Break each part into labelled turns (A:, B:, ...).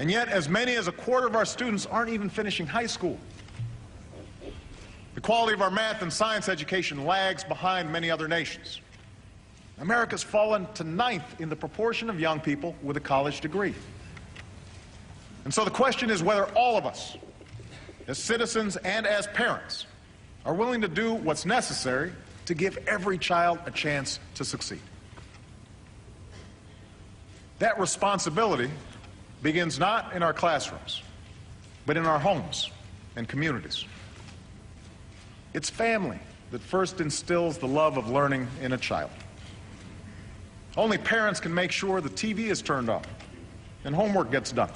A: And yet, as many as a quarter of our students aren't even finishing high school. The quality of our math and science education lags behind many other nations. America's fallen to 9th in the proportion of young people with a college degree. And so the question is whether all of us, as citizens and as parents, are willing to do what's necessary to give every child a chance to succeed. That responsibility begins not in our classrooms, but in our homes and communities. It's family that first instills the love of learning in a child. Only parents can make sure the TV is turned on and homework gets done.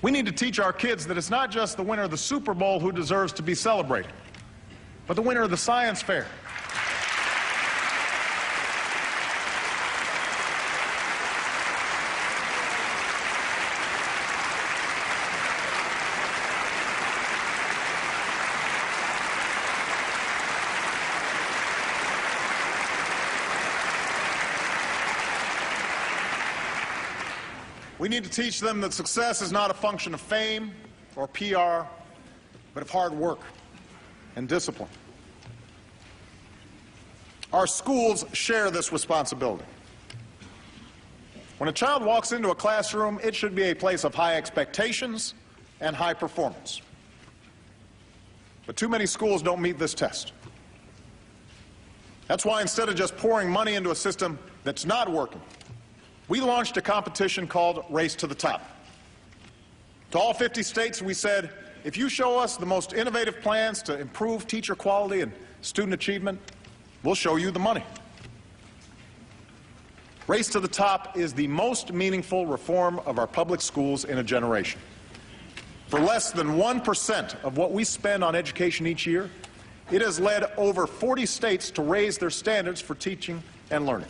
A: We need to teach our kids that it's not just the winner of the Super Bowl who deserves to be celebrated, but the winner of the science fair. We need to teach them that success is not a function of fame or PR, but of hard work and discipline. Our schools share this responsibility. When a child walks into a classroom, it should be a place of high expectations and high performance. But too many schools don't meet this test. That's why instead of just pouring money into a system that's not working, we launched a competition called Race to the Top. To all 50 states, we said, if you show us the most innovative plans to improve teacher quality and student achievement, we'll show you the money. Race to the Top is the most meaningful reform of our public schools in a generation. For less than 1% of what we spend on education each year, it has led over 40 states to raise their standards for teaching and learning.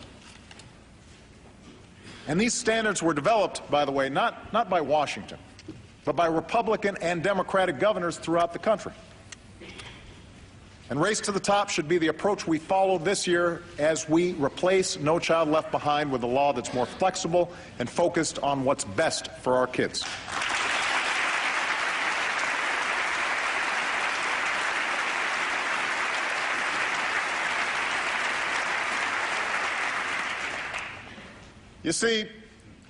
A: And these standards were developed, by the way, not by Washington, but by Republican and Democratic governors throughout the country. And Race to the Top should be the approach we follow this year as we replace No Child Left Behind with a law that's more flexible and focused on what's best for our kids. You see,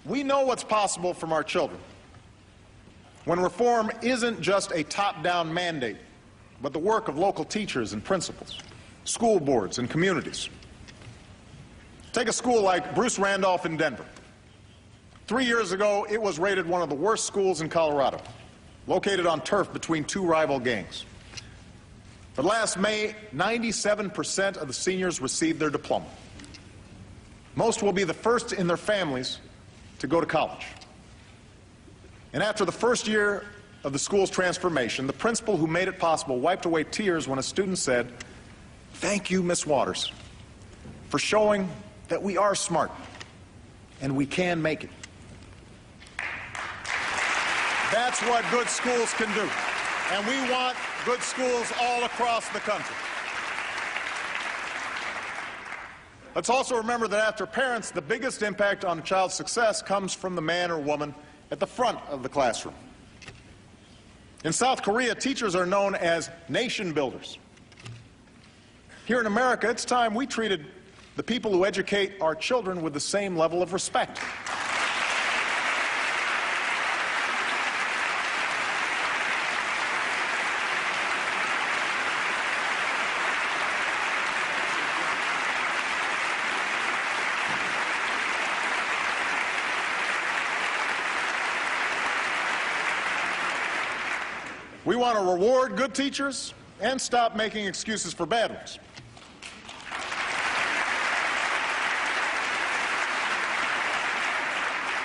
A: we know what's possible from our children when reform isn't just a top-down mandate, but the work of local teachers and principals, school boards and communities. Take a school like Bruce Randolph in Denver. 3 years ago, it was rated one of the worst schools in Colorado, located on turf between two rival gangs. But last May, 97% of the seniors received their diploma. Most will be the first in their families to go to college. And after the first year of the school's transformation, the principal who made it possible wiped away tears when a student said, "Thank you, Miss Waters, for showing that we are smart and we can make it." That's what good schools can do. And we want good schools all across the country. Let's also remember that after parents, the biggest impact on a child's success comes from the man or woman at the front of the classroom. In South Korea, teachers are known as nation builders. Here in America, it's time we treated the people who educate our children with the same level of respect. We want to reward good teachers and stop making excuses for bad ones.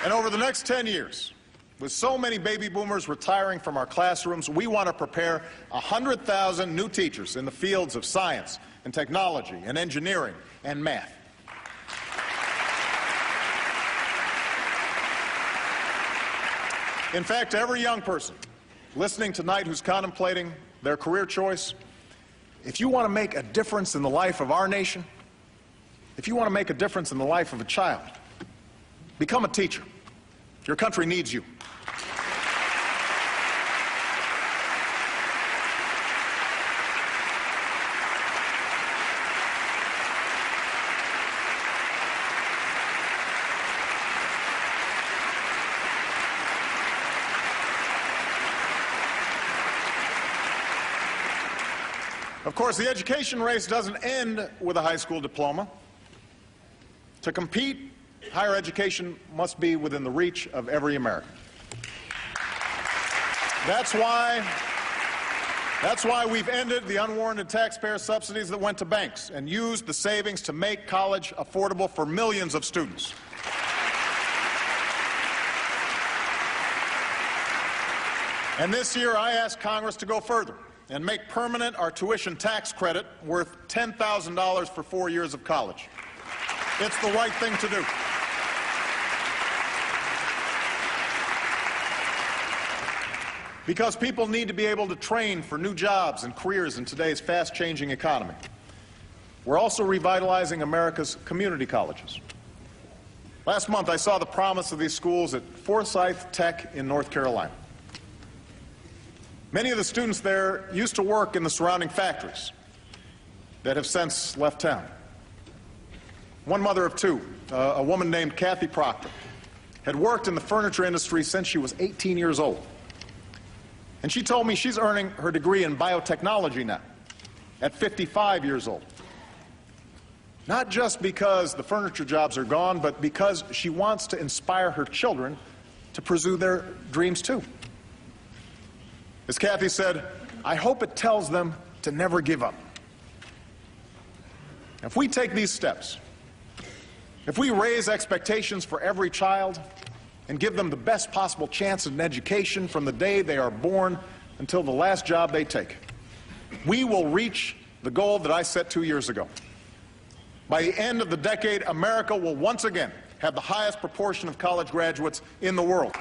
A: And over the next 10 years, with so many baby boomers retiring from our classrooms, we want to prepare 100,000 new teachers in the fields of science and technology and engineering and math. In fact, every young person listening tonight who's contemplating their career choice, if you want to make a difference in the life of our nation, if you want to make a difference in the life of a child, become a teacher. Your country needs you. Of course, the education race doesn't end with a high school diploma. To compete, higher education must be within the reach of every American. That's why we've ended the unwarranted taxpayer subsidies that went to banks and used the savings to make college affordable for millions of students. And this year, I asked Congress to go further and make permanent our tuition tax credit worth $10,000 for 4 years of college. It's the right thing to do. Because people need to be able to train for new jobs and careers in today's fast-changing economy. We're also revitalizing America's community colleges. Last month, I saw the promise of these schools at Forsyth Tech in North Carolina. Many of the students there used to work in the surrounding factories that have since left town. One mother of two, a woman named Kathy Proctor, had worked in the furniture industry since she was 18 years old. And she told me she's earning her degree in biotechnology now, at 55 years old. Not just because the furniture jobs are gone, but because she wants to inspire her children to pursue their dreams too. As Kathy said, I hope it tells them to never give up. If we take these steps, if we raise expectations for every child and give them the best possible chance at an education from the day they are born until the last job they take, we will reach the goal that I set 2 years ago. By the end of the decade, America will once again have the highest proportion of college graduates in the world.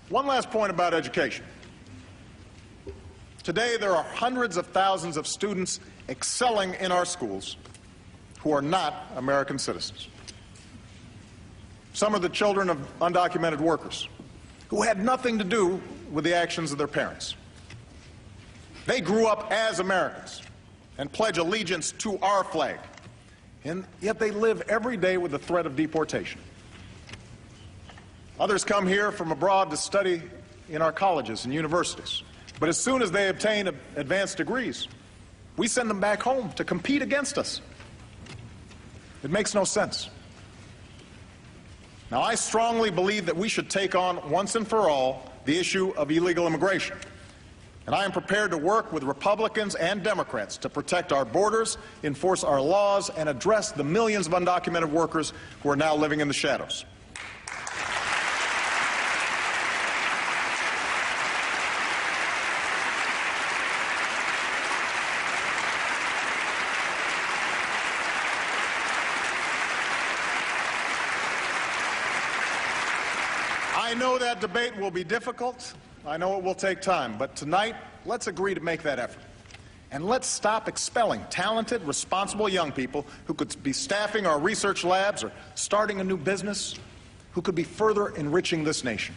A: One last point about education. Today, there are hundreds of thousands of students excelling in our schools who are not American citizens. Some are the children of undocumented workers who had nothing to do with the actions of their parents. They grew up as Americans and pledge allegiance to our flag, and yet they live every day with the threat of deportation. Others come here from abroad to study in our colleges and universities. But as soon as they obtain advanced degrees, we send them back home to compete against us. It makes no sense. Now, I strongly believe that we should take on, once and for all, the issue of illegal immigration. And I am prepared to work with Republicans and Democrats to protect our borders, enforce our laws, and address the millions of undocumented workers who are now living in the shadows. I know that debate will be difficult. I know it will take time. But tonight, let's agree to make that effort. And let's stop expelling talented, responsible young people who could be staffing our research labs or starting a new business, who could be further enriching this nation.